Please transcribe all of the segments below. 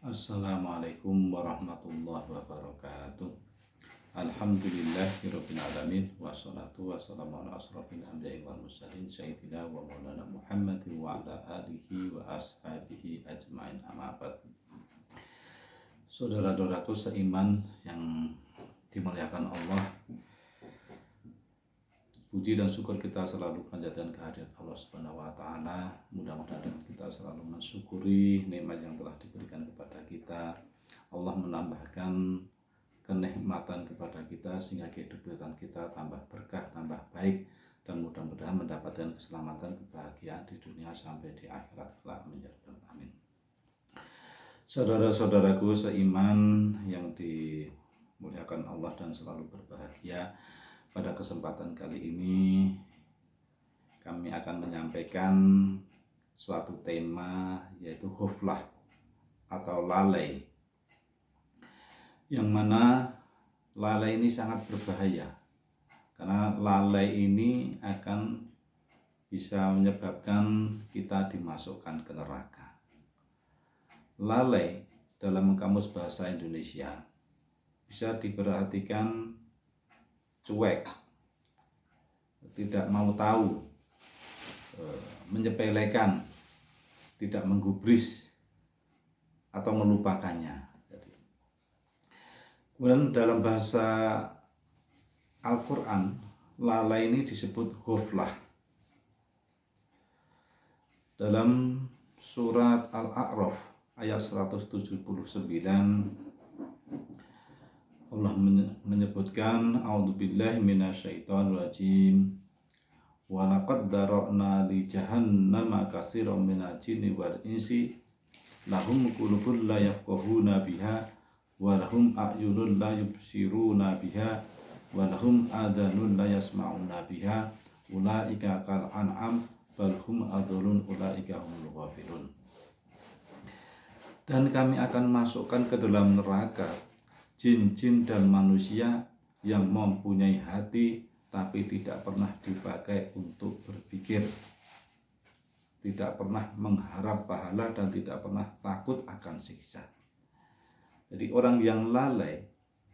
Assalamualaikum warahmatullahi wabarakatuh. Alhamdulillahirabbil alamin wassalatu wassalamu ala asrofil anbiya'i wal mursalin sayyidina wa maulana Muhammadin wa ala alihi wa ashabihi ajmain, amma ba'd. Saudara-saudaraku seiman yang dimuliakan Allah, puji dan syukur kita selalu panjatkan kehadirat Allah Subhanahu wa taala. Mudah-mudahan kita selalu mensyukuri nikmat yang telah diberikan kepada kita. Allah menambahkan kenikmatan kepada kita sehingga kehidupan kita tambah berkah, tambah baik, dan mudah-mudahan mendapatkan keselamatan, kebahagiaan di dunia sampai di akhirat kelak. Amin. Saudara-saudaraku seiman yang dimuliakan Allah dan selalu berbahagia, pada kesempatan kali ini kami akan menyampaikan suatu tema, yaitu ghaflah atau lalai, yang mana lalai ini sangat berbahaya karena lalai ini akan bisa menyebabkan kita dimasukkan ke neraka. Lalai dalam kamus bahasa Indonesia bisa diperhatikan cuek, tidak mau tahu, menyepelekan, tidak menggubris atau melupakannya. Kemudian dalam bahasa Al-Quran, lalai ini disebut ghaflah. Dalam surat Al-A'raf ayat 179, Allah menyebutkan, a'udzubillahi minasyaitonir rajim, wa laqad dara'na li jahannama katsiran minal jinni wal insi lahum qulubun la yafqahuna biha wa lahum a'yunun la yubsiruna biha wa lahum adhanun la yasma'una biha ulaika kal an'am bal hum adallun ulaika humul ghafilun. Dan kami akan masukkan ke dalam neraka jin-jin dan manusia yang mempunyai hati tapi tidak pernah dipakai untuk berpikir, tidak pernah mengharap pahala, dan tidak pernah takut akan siksa. Jadi orang yang lalai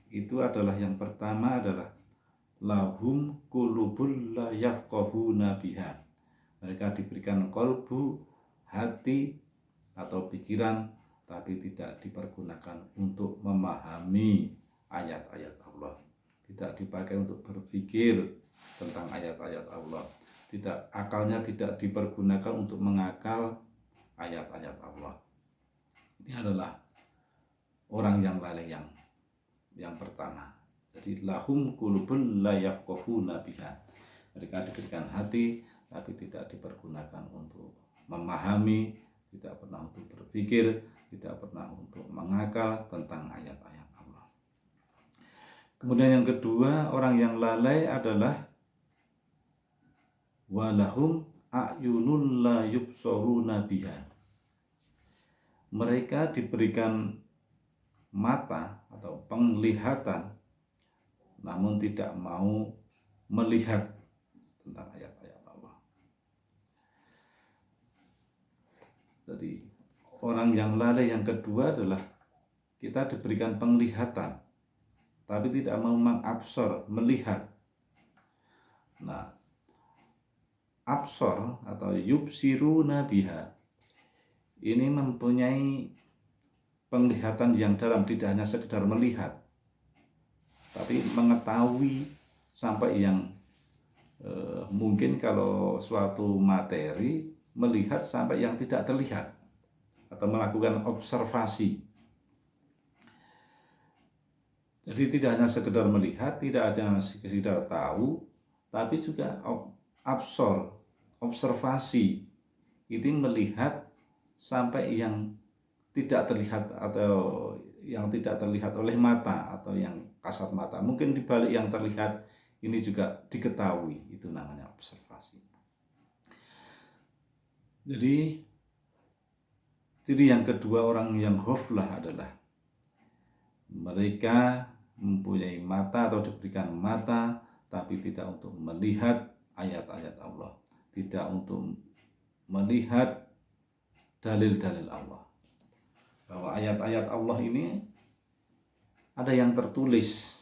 itu adalah, yang pertama adalah lahum qulubul la yafqahuna biha. Mereka diberikan qalbu, hati atau pikiran, tapi tidak dipergunakan untuk memahami ayat-ayat Allah, tidak dipakai untuk berpikir tentang ayat-ayat Allah, akalnya tidak dipergunakan untuk mengakal ayat-ayat Allah. Ini adalah orang yang lalai yang pertama. Jadi lahum qulubun la yafqahuna biha. Mereka diberikan hati tapi tidak dipergunakan untuk memahami, tidak pernah untuk berpikir, tidak pernah untuk mengakal tentang ayat-ayat Allah. Kemudian yang kedua, orang yang lalai adalah walahum a'yunun la yubsaruna biha. Mereka diberikan mata atau penglihatan namun tidak mau melihat tentang ayat-ayat Allah. Jadi orang yang lalai yang kedua adalah kita diberikan penglihatan tapi tidak mau mengabsor, melihat. Nah, absor atau yubsiruna biha ini mempunyai penglihatan yang dalam, tidak hanya sekedar melihat tapi mengetahui sampai yang mungkin kalau suatu materi melihat sampai yang tidak terlihat atau melakukan observasi. Jadi tidak hanya sekedar melihat, tidak hanya sekedar tahu, tapi juga observasi. Itu melihat sampai yang tidak terlihat atau yang tidak terlihat oleh mata atau yang kasat mata. Mungkin di balik yang terlihat ini juga diketahui, itu namanya observasi. Jadi yang kedua orang yang ghaflah adalah mereka mempunyai mata atau diberikan mata tapi tidak untuk melihat ayat-ayat Allah, tidak untuk melihat dalil-dalil Allah. bahwa ayat-ayat Allah ini ada yang tertulis,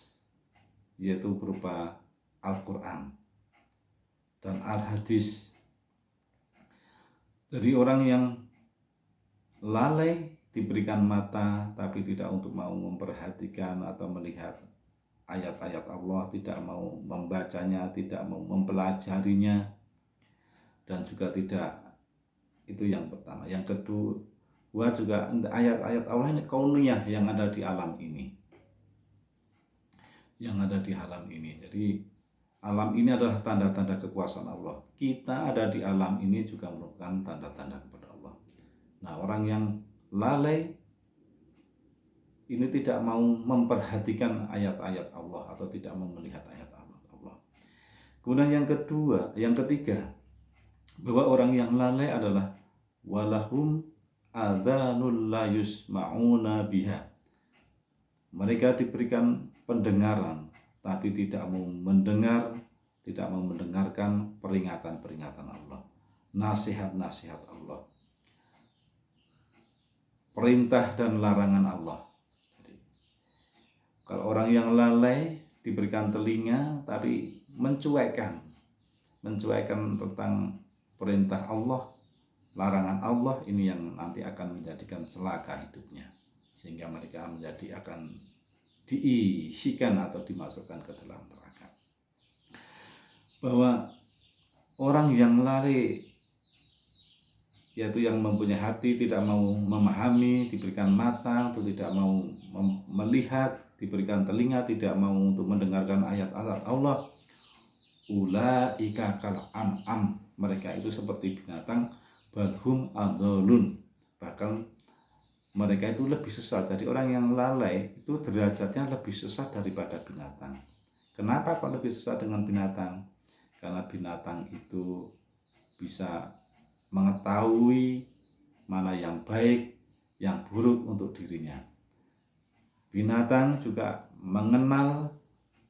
yaitu berupa Al-Quran dan Al-Hadis. Dari orang yang lalai diberikan mata tapi tidak untuk mau memperhatikan atau melihat ayat-ayat Allah, tidak mau membacanya, tidak mau mempelajarinya, dan juga tidak, itu yang pertama. Yang kedua juga ayat-ayat Allah ini kauniyah, yang ada di alam ini, jadi alam ini adalah tanda-tanda kekuasaan Allah. Kita ada di alam ini juga merupakan tanda-tanda kepada Allah. Nah, orang yang lalai ini tidak mau memperhatikan ayat-ayat Allah atau tidak mau melihat ayat Allah. Kemudian yang ketiga, bahwa orang yang lalai adalah walahum adhanul la yusma'una biha. Mereka diberikan pendengaran tapi tidak mau mendengar, tidak mau mendengarkan peringatan-peringatan Allah, nasihat-nasihat Allah, perintah dan larangan Allah. Jadi, kalau orang yang lalai diberikan telinga tapi mencuekkan tentang perintah Allah, larangan Allah, ini yang nanti akan menjadikan celaka hidupnya, sehingga mereka akan diisikan atau dimasukkan ke dalam neraka. Bahwa orang yang lalai, yaitu yang mempunyai hati tidak mau memahami, diberikan mata untuk tidak mau melihat, diberikan telinga tidak mau untuk mendengarkan ayat-ayat Allah, ulaika kal an'am, mereka itu seperti binatang, balhum adolun, bahkan mereka itu lebih sesat. Jadi orang yang lalai itu derajatnya lebih sesat daripada binatang. Kenapa kok lebih sesat dengan binatang? Karena binatang itu bisa mengetahui mana yang baik, yang buruk untuk dirinya. Binatang juga mengenal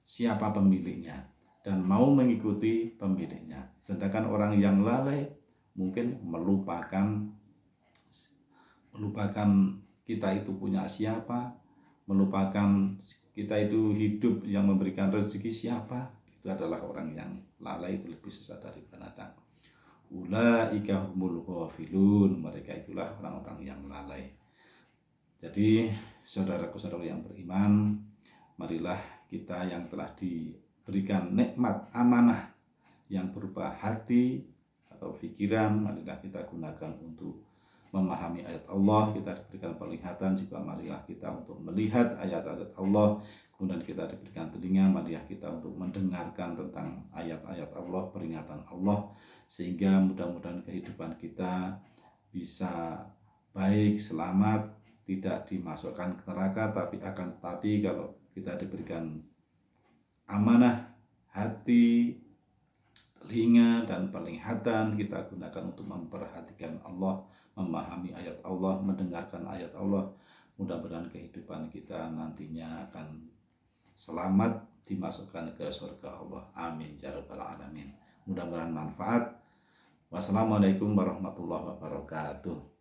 siapa pemiliknya dan mau mengikuti pemiliknya. Sedangkan orang yang lalai mungkin melupakan kita itu punya siapa, melupakan kita itu hidup yang memberikan rezeki siapa. Itu adalah orang yang lalai, itu lebih sesat dari binatang. Ulaika humul ghafilun, mereka itulah orang-orang yang lalai. Jadi saudaraku-saudara yang beriman, marilah kita yang telah diberikan nikmat amanah yang berupa hati atau pikiran, marilah kita gunakan untuk memahami ayat Allah. Kita diberikan penglihatan, juga marilah kita untuk melihat ayat-ayat Allah. Kemudian kita diberikan telinga, marilah kita untuk mendengarkan tentang ayat-ayat Allah, peringatan Allah, sehingga mudah-mudahan kehidupan kita bisa baik, selamat, tidak dimasukkan ke neraka, tapi kalau kita diberikan amanah hati, telinga, dan penglihatan, kita gunakan untuk memperhatikan Allah, memahami ayat Allah, mendengarkan ayat Allah. Mudah-mudahan kehidupan kita nantinya akan selamat dimasukkan ke surga Allah. Amin ya rabbal alamin. Mudah-mudahan manfaat. Wassalamualaikum warahmatullahi wabarakatuh.